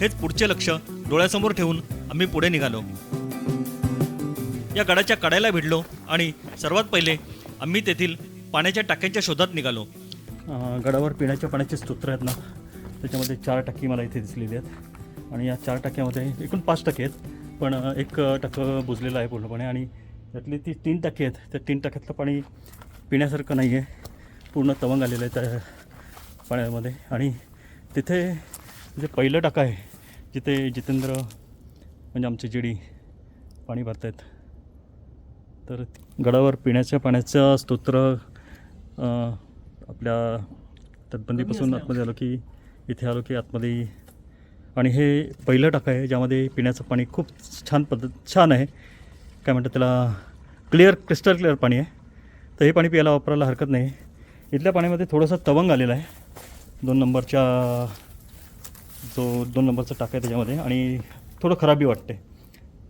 हेच पुढचे लक्ष डोळ्यासमोर ठेवून आम्ही पुढे निघालो. या गडाच्या कड्याला भिडलो आणि सर्वात पहिले आम्ही तेथील पाण्याच्या टाक्यांच्या शोधात निघालो. गडावर पिण्याच्या पाण्याचे स्तोत्र आहेत ना, त्याच्यामध्ये 4 टाकी मला इथे दिसलेली आहेत आणि या 4 टाक्यामध्ये एकूण 5 टाकी आहेत, पण एक टाकं बुजलेलं आहे पूर्णपणे आणि त्यातली ती 3 टाकी आहेत. त्या 3 टाक्यातलं पाणी पिण्यासारखं नाही आहे, पूर्ण तवंग आलेलं आहे त्या पाण्यामध्ये. आणि तिथे जे पहिलं टाकं आहे जिथे जितेंद्र म्हणजे आमचे जेडी पाणी भरतायत, तर गडावर पिण्याच्या पाण्याचं स्तोत्र आपल्या तटबंदीपासून आतमध्ये आलो की इथे आलो की आतमध्ये, आणि हे पहिलं टाकं आहे ज्यामध्ये पिण्याचं पाणी खूप छान आहे. काय म्हणतात त्याला, क्रिस्टल क्लिअर पाणी आहे. तर हे पाणी प्यायला वापरायला हरकत नाही. इथल्या पाण्यामध्ये थोडंसं तवंग आलेलं आहे 2 नंबरचा टाका आहे त्याच्यामध्ये, आणि थोडं खराबी वाटते.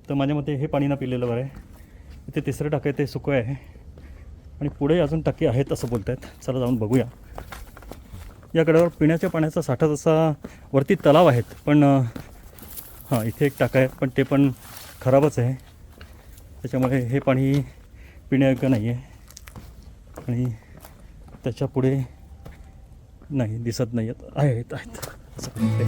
तर माझ्या मते हे पाणी न पिलेलं बरं आहे. इथे 3रं टाकं आहे ते सुकं आहे आणि पुढे अजून टाकी आहेत असं बोलत आहेत. चला जाऊन बघूया. या गडावर पिण्याच्या पाण्याचा साठा तसा वरती तलाव आहेत, पण हां इथे एक टाका आहे पण ते पण खराबच आहे. त्याच्यामुळे हे पाणी पिण्यायोग्य नाही आहे आणि त्याच्या पुढे नाही दिसत नाही आहेत असं वाटतंय.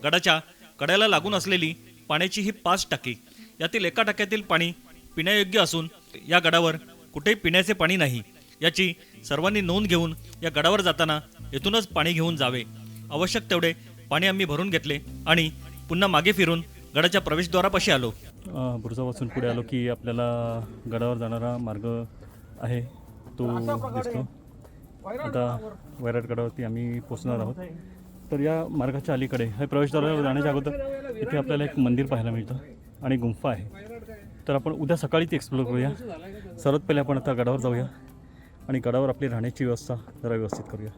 गडाच्या कड्याला लागून असलेली पाण्याची ही 5 टाकी, यातील एका टाक्यातील पाणी पिण्यायोग्य असून या गडावर कुठेही पिण्याचे पाणी नाही याची सर्वांनी नोंद घेऊन या गडावर जाताना येथूनच पाणी घेऊन जावे. आवश्यक तेवढे पाणी आम्ही भरून घेतले आणि पुन्हा मागे फिरून गडाच्या प्रवेशद्वारापाशी आलो. बुरुजापासून पुढे आलो की आपल्याला गडावर जाणारा मार्ग आहे तो दिसतो. आता वैराट गडावरती आम्ही पोचणार आहोत. तर या मार्गाच्या अलीकडे हे प्रवेशद्वारावर जाण्याच्या अगोदर इथे आपल्याला एक मंदिर पाहायला मिळतं आणि गुंफा आहे. तर आपण उद्या सकाळी ती एक्सप्लोर करूया. सर्वात पहिले आपण आता गडावर जाऊया आणि गडावर आपली राहण्याची व्यवस्था जरा व्यवस्थित करूया.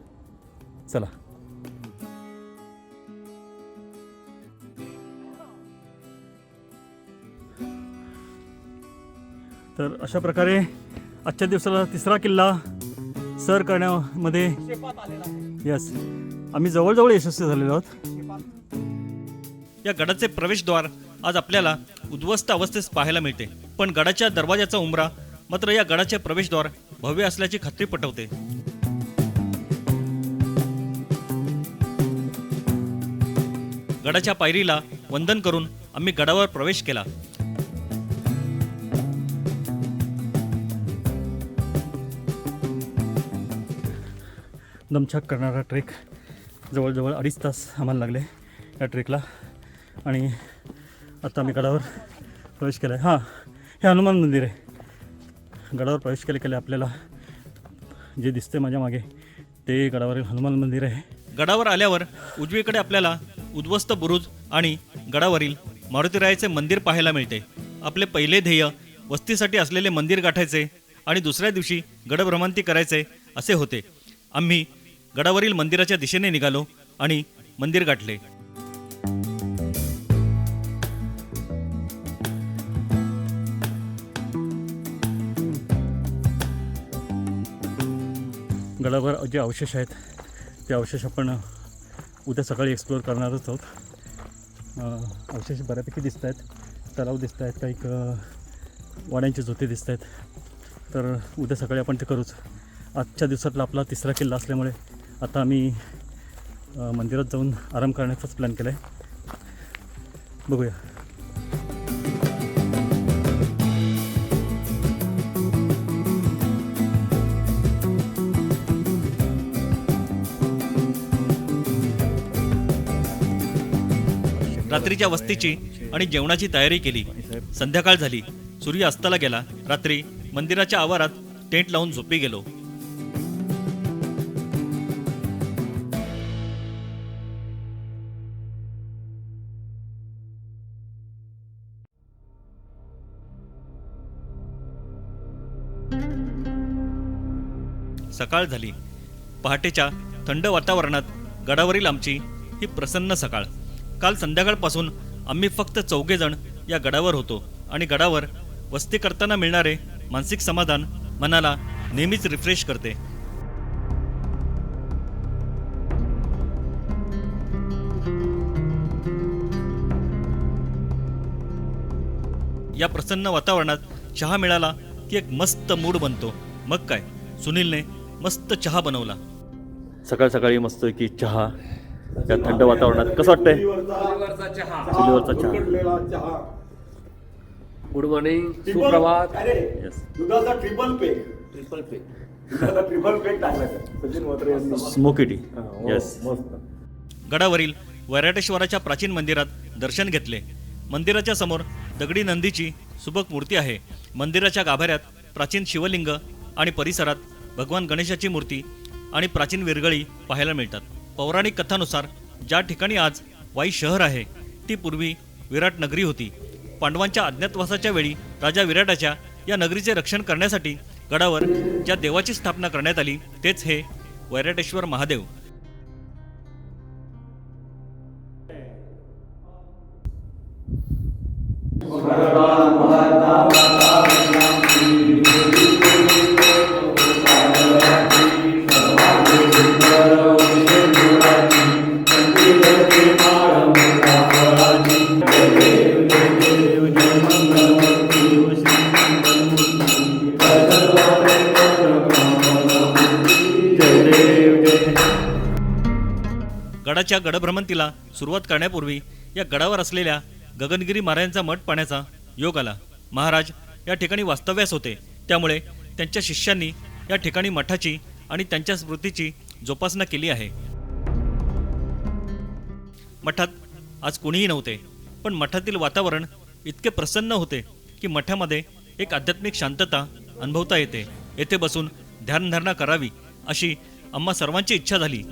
चला. तर अशा प्रकारे आजच्या दिवसाला 3रा किल्ला सर करण्यामध्ये यस आम्ही जवळजवळ यशस्वी झालेलो आहोत. या गडाचे प्रवेशद्वार आज आपल्याला उद्ध्वस्त अवस्थेत पाहायला मिळते, पण गडाच्या दरवाजाचा उंबरा मात्र या गडाचे प्रवेशद्वार भव्य असल्याची खात्री पटवते. गडाच्या पायरीला वंदन करून आम्ही गडावर प्रवेश केला. दमछाक करणारा ट्रेक, जवळजवळ 2.5 तास आम्हाला लागले या ट्रेकला. आणि आता आम्ही गडावर प्रवेश केला आहे. हां, हे हनुमान मंदिर आहे. गडावर प्रवेश केले आपल्याला जे दिसते माझ्या मागे ते गडावरील हनुमान मंदिर आहे. गडावर आल्यावर उजवीकडे आपल्याला उद्ध्वस्त बुरुज आणि गडावरील मारुतीरायाचे मंदिर पाहायला मिळते. आपले पहिले ध्येय वस्तीसाठी असलेले मंदिर गाठायचे आणि दुसऱ्या दिवशी गडभ्रमंती करायचे असे होते. आम्ही गडावरील मंदिराच्या दिशेने निघालो आणि मंदिर गाठले. गडावर जे अवशेष आहेत ते अवशेष आपण उद्या सकाळी एक्सप्लोअर करणारच आहोत. अवशेष बऱ्यापैकी दिसत आहेत, तलाव दिसत आहेत, काही वाड्यांचे झोते दिसत आहेत. तर उद्या सकाळी आपण ते करूच. आजच्या दिवसातला आपला 3रा किल्ला असल्यामुळे आता आम्ही मंदिरात जाऊन आराम करण्याचाच प्लॅन केला आहे. बघूया. रात्रीच्या वस्तीची आणि जेवणाची तयारी केली. संध्याकाळ झाली, सूर्य अस्ताला गेला. रात्री मंदिराच्या आवारात टेंट लावून झोपी गेलो. सकाळ झाली. पहाटेच्या थंड वातावरणात गडावरील आमची ही प्रसन्न सकाळ. काल संध्याकाळपासून आम्ही फक्त 4 जण या गडावर होतो आणि गडावर वस्ती करताना मिळणारे मानसिक समाधान मनाला नेहमीच रिफ्रेश करते. या प्रसन्न वातावरणात चहा मिळाला की एक मस्त मूड बनतो. मग काय, सुनीलने मस्त चहा बनवला. सकाळ सकाळी मस्त की चहा या थंड वातावरणात कसं वाटतंय? चुलीवरचा चहा. गुड मॉर्निंग, सुप्रभात. येस. दुधाचा ट्रिपल पेक ट्रिपल पे. दुधाचा ट्रिपल पेक टाकलाय सचिन म्हात्रे यांनी. Smoky T. येस. मस्त. गडावरील वैराटेश्वराच्या प्राचीन मंदिरात दर्शन घेतले. मंदिराच्या समोर दगडी नंदीची सुबक मूर्ती आहे. मंदिराच्या गाभाऱ्यात प्राचीन शिवलिंग आणि परिसरात भगवान गणेशाची मूर्ती आणि प्राचीन विरगळी पाहायला मिळतात. पौराणिक कथानुसार ज्या ठिकाणी आज वाई शहर आहे ती पूर्वी विराट नगरी होती. पांडवांच्या अज्ञातवासाच्या वेळी राजा विराटाच्या या नगरीचे रक्षण करण्यासाठी गडावर ज्या देवाची स्थापना करण्यात आली तेच हे वैराटेश्वर महादेव. गडाच्या गडभ्रमंतीला सुरुवात करण्यापूर्वी या गडावर असलेल्या गगनगिरी महाराजांचा मठ पाहण्याचा योग आला. महाराज या ठिकाणी वास्तव्यास होते, त्यामुळे त्यांच्या शिष्यांनी या ठिकाणी मठाची आणि त्यांच्या स्मृतीची जोपासना केली आहे. मठात आज कोणीही नव्हते, पण मठातील वातावरण इतके प्रसन्न होते की मठामध्ये एक आध्यात्मिक शांतता अनुभवता येते. येथे बसून ध्यानधारणा करावी अशी आम्हा सर्वांची इच्छा झाली.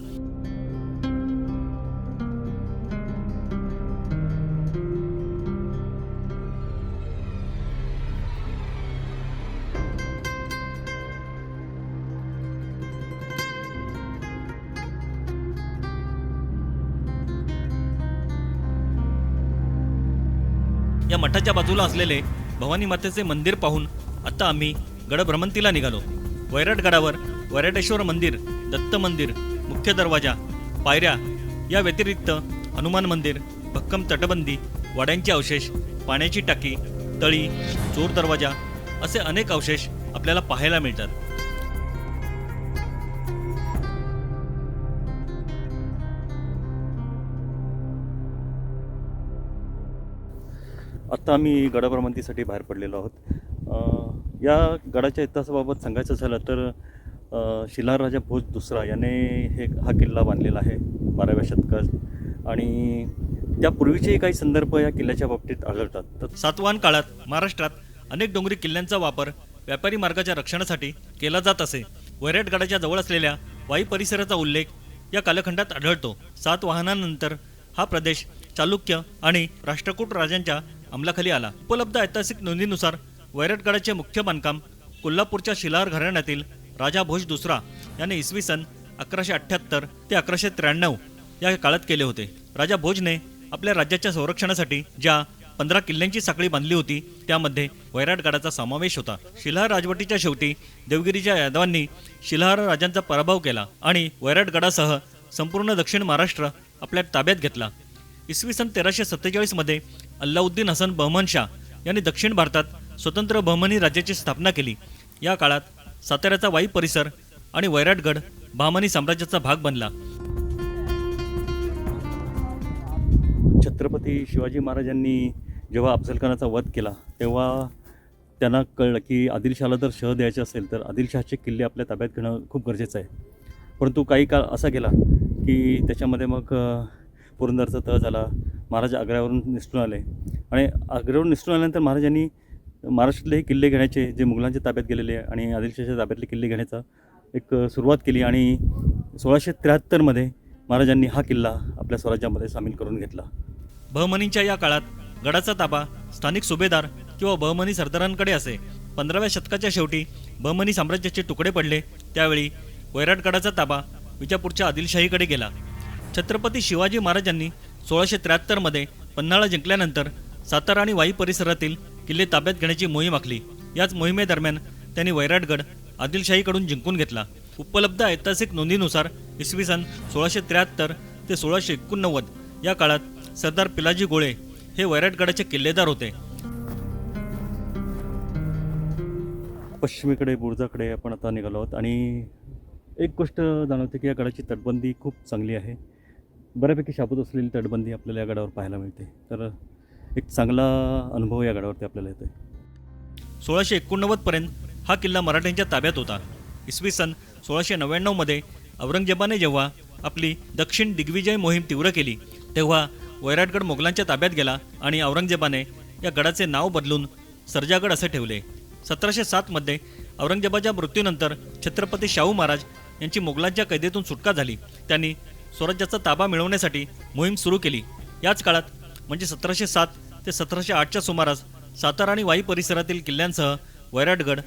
या मठाच्या बाजूला असलेले भवानी मातेचे मंदिर पाहून आता आम्ही गडभ्रमंतीला निघालो. वैराट गडावर वैराटेश्वर मंदिर, दत्त मंदिर, मुख्य दरवाजा, पायऱ्या या व्यतिरिक्त हनुमान मंदिर, भक्कम तटबंदी, वाड्यांचे अवशेष, पाण्याची टाकी, तळी, चोर दरवाजा असे अनेक अवशेष आपल्याला पाहायला मिळतात. आत्ता आम्ही गडभ्रमंतीसाठी बाहेर पडलेलो आहोत. या गडाच्या इतिहासाबाबत सांगायचं झालं तर शिलार राजा भोज दुसरा याने हा किल्ला बांधलेला आहे 12व्या शतकात आणि त्यापूर्वीचे काही संदर्भ या किल्ल्याच्या बाबतीत आढळतात. तर सातवाहन काळात महाराष्ट्रात अनेक डोंगरी किल्ल्यांचा वापर व्यापारी मार्गाच्या रक्षणासाठी केला जात असे. वैराट गडाच्या जवळ असलेल्या वाई परिसराचा उल्लेख या कालखंडात आढळतो. सातवाहनानंतर हा प्रदेश चालुक्य आणि राष्ट्रकूट राजांच्या अंमलाखाली आला. उपलब्ध ऐतिहासिक नोंदीनुसार वैराटगडाचे मुख्य बांधकाम कोल्हापूरच्या शिलार घराण्यातील राजा भोज दुसरा याने इसवी सन 1178 ते 1193 या काळात केले होते. राजा भोजने आपल्या राज्याच्या संरक्षणासाठी ज्या 15 किल्ल्यांची साखळी बांधली होती त्यामध्ये वैराटगडाचा समावेश होता. शिलाहार राजवटीच्या शेवटी देवगिरीच्या यादवांनी शिलाहार राजांचा पराभव केला आणि वैराटगडासह संपूर्ण दक्षिण महाराष्ट्र आपल्या ताब्यात घेतला. इसवी सन 1347 मध्ये अल्लाउद्दीन हसन बहमन शाह यांनी दक्षिण भारतात स्वतंत्र बहमनी राज्याची स्थापना केली. या काळात साताऱ्याचा वाई परिसर आणि वैराटगड बहमनी साम्राज्याचा भाग बनला. छत्रपती शिवाजी महाराजांनी जेव्हा अफजलखानाचा वध केला तेव्हा त्यांना कळलं की आदिलशहाला जर शह द्यायचे असेल तर आदिलशहाचे किल्ले आपल्या ताब्यात घेणं खूप गरजेचं आहे. परंतु काही काळ असा गेला की त्याच्यामध्ये मग पुरंदरचा तह झाला. महाराज आग्र्यावरून निसटून आले आणि आग्र्यावरून निसटून आल्यानंतर महाराजांनी महाराष्ट्रातले किल्ले घेण्याचे जे मुघलांच्या ताब्यात गेलेले आणि आदिलशाहच्या ताब्यातले किल्ले घेण्याचा एक सुरुवात केली आणि 1673 महाराजांनी हा किल्ला आपल्या स्वराज्यामध्ये सामील करून घेतला. बहमनींच्या या काळात गडाचा ताबा स्थानिक सुभेदार किंवा बहमनी सरदारांकडे असे. 15व्या शतकाच्या शेवटी बहमनी साम्राज्याचे तुकडे पडले. त्यावेळी वैराटगडाचा ताबा विजापूरच्या आदिलशाहीकडे गेला. छत्रपती शिवाजी महाराजांनी 1673 पन्हाळा जिंकल्यानंतर सातारा आणि वाई परिसरातील किल्ले ताब्यात घेण्याची मोहीम आखली. याच मोहिमेदरम्यान त्यांनी वैराटगड आदिलशाहीकडून जिंकून घेतला. उपलब्ध ऐतिहासिक नोंदीनुसार इसवी सन 1673 ते 1689 या काळात सरदार पिलाजी गोळे हे वैराटगडाचे किल्लेदार होते. पश्चिमेकडे बुर्जाकडे आपण आता निघालो आहोत आणि एक गोष्ट जाणवते की या गडाची तटबंदी खूप चांगली आहे. बऱ्यापैकी शाबूत असलेली तटबंदी आपल्याला या गडावर पाहायला मिळते. तर एक चांगला अनुभव या गडावरती आपल्याला येतो. 1689 पर्यंत हा किल्ला मराठ्यांच्या ताब्यात होता. इसवी सन 1699 औरंगजेबाने जेव्हा आपली दक्षिण दिग्विजय मोहीम तीव्र केली तेव्हा वैराटगड मोगलांच्या ताब्यात गेला आणि औरंगजेबाने या गडाचे नाव बदलून सर्जागड असे ठेवले. 1707 औरंगजेबाच्या मृत्यूनंतर छत्रपती शाहू महाराज यांची मोगलांच्या कैदेतून सुटका झाली. त्यांनी स्वराज्याचा ताबा मिळवण्यासाठी मोहीम सुरू केली. याच काळात म्हणजे 1707 ते 1708च्या सुमारास सातारा आणि वाई परिसरातील किल्ल्यांसह वैराटगड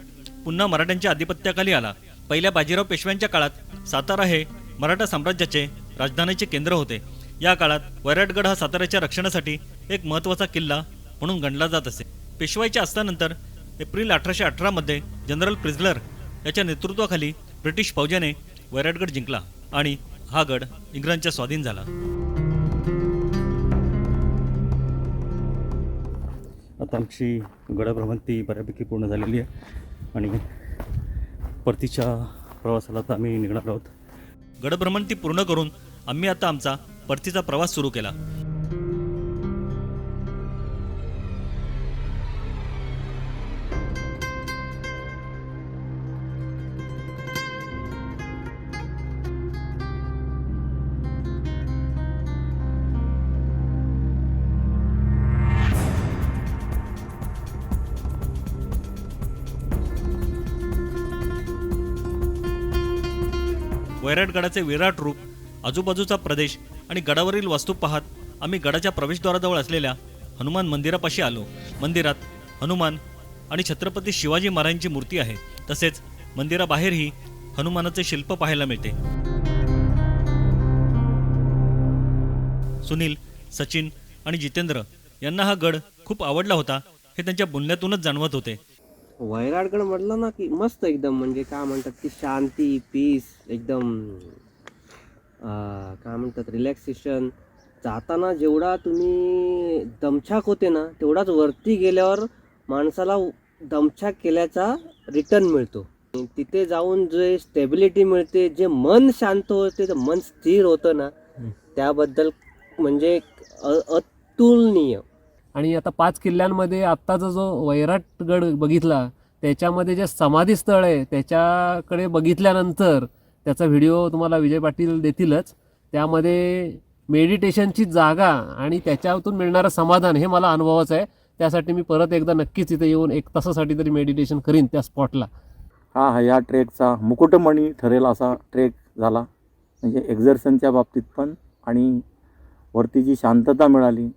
पुन्हा मराठ्यांच्या आधिपत्याखाली आला. पहिल्या बाजीराव पेशव्यांच्या काळात सातारा हे मराठा साम्राज्याचे राजधानीचे केंद्र होते. या काळात वैराटगड हा साताऱ्याच्या रक्षणासाठी एक महत्त्वाचा किल्ला म्हणून गणला जात असे. पेशवाईच्या अस्तानंतर एप्रिल 1818 जनरल प्रिझलर याच्या नेतृत्वाखाली ब्रिटिश फौजाने वैराटगड जिंकला आणि हा गड इंग्रजांच्या स्वाधीन झाला. आता आमची गडभ्रमंती बऱ्यापैकी पूर्ण झालेली आहे आणि परतीच्या प्रवासाला आता आम्ही निघणार आहोत. गडभ्रमंती पूर्ण करून आम्ही आता आमचा परतीचा प्रवास सुरू केला. वैराटगडाचे विराट रूप, आजूबाजूचा प्रदेश आणि गडावरील वास्तू पाहत आम्ही गडाच्या प्रवेशद्वाराजवळ असलेल्या हनुमान मंदिरापाशी आलो. मंदिरात हनुमान आणि छत्रपती शिवाजी महाराजांची मूर्ती आहे. तसेच मंदिराबाहेरही हनुमानाचे शिल्प पाहायला मिळते. सुनील, सचिन आणि जितेंद्र यांना हा गड खूप आवडला होता हे त्यांच्या बोलण्यातूनच जाणवत होते. वैराटगड म्हटलं ना की मस्त एकदम, म्हणजे काय म्हणतात की शांती, पीस, एकदम काय म्हणतात रिलॅक्सेशन. जाताना जेवढा तुम्ही दमछाक होते ना तेवढाच वरती गेल्यावर माणसाला दमछाक केल्याचा रिटर्न मिळतो. तिथे जाऊन जे स्टेबिलिटी मिळते, जे मन शांत होते, ते मन स्थिर होतं ना, त्याबद्दल म्हणजे अतुलनीय. आणि आता 5 किल्ल्यांमध्ये आत्ताचा जो वैराटगड बघितला त्याच्यामध्ये जे समाधी स्थळ आहे त्याच्याकडे बघितल्यानंतर त्याचा व्हिडिओ तुम्हाला विजय पाटील देतीलच. त्यामध्ये मेडिटेशनची जागा आणि त्याच्यातून मिळणारं समाधान हे मला अनुभवाचं आहे. त्यासाठी मी परत एकदा नक्कीच इथे येऊन 1 तासासाठी तरी मेडिटेशन करीन त्या स्पॉटला. हा या ट्रेकचा मुकुटमणी ठरेल असा ट्रेक झाला. म्हणजे एक्झर्शनच्या बाबतीत पण आणि वरती जी शांतता मिळाली,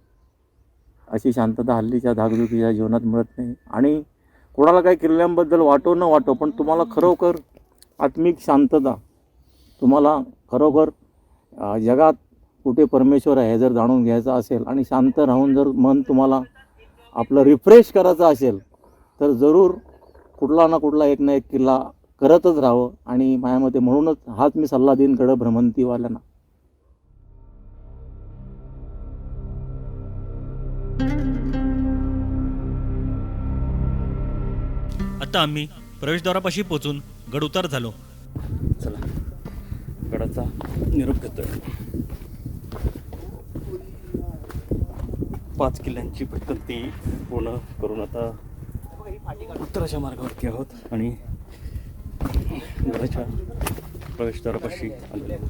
अशी शांतता हल्लीच्या धाकधुकीच्या जीवनात मिळत नाही. आणि कोणाला काही किल्ल्यांबद्दल वाटो न वाटो, पण तुम्हाला खरोखर आत्मिक शांतता, तुम्हाला खरोखर जगात कुठे परमेश्वर आहे हे जर जाणून घ्यायचं असेल आणि शांत राहून जर मन तुम्हाला आपलं रिफ्रेश करायचं असेल तर जरूर कुठला ना कुठला एक ना एक किल्ला करतच राहावं. आणि माझ्यामते म्हणूनच हाच मी सल्ला देईन गडभ्रमंतीवाल्यांना. आता आम्ही प्रवेशद्वारापाशी पोहोचून गड उतार झालो. चला गडाचा निरोप घेतोय. 5 किल्ल्यांची भटकंती पूर्ण करून आता उत्तराच्या मार्गावरती आहोत आणि गडाच्या प्रवेशद्वारापाशी आलेलो आहोत.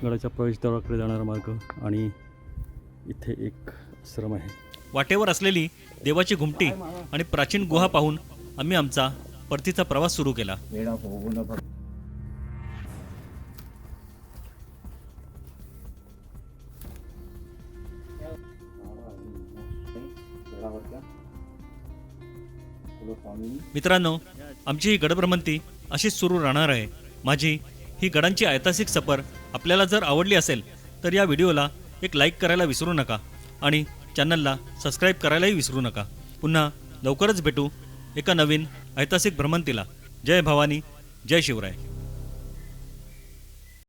गडाच्या प्रवेशद्वाराकडे जाणारा मार्ग आणि इथे एक आश्रम आहे. वाटेवर असलेली देवाची घुमटी आणि प्राचीन गुहा पाहून आम्ही आमचा परतीचा प्रवास सुरू केला. मित्रांनो, आमची ही गडभ्रमंती अशीच सुरू राहणार आहे. माझी ही गडांची ऐतिहासिक सफर आपल्याला जर आवडली असेल तर या व्हिडिओला एक लाईक करायला विसरू नका आणि चॅनलला सबस्क्राईब करायलाही विसरू नका. पुन्हा लवकरच भेटू एका नवीन ऐतिहासिक भ्रमंतीला. जय भवानी, जय शिवराय.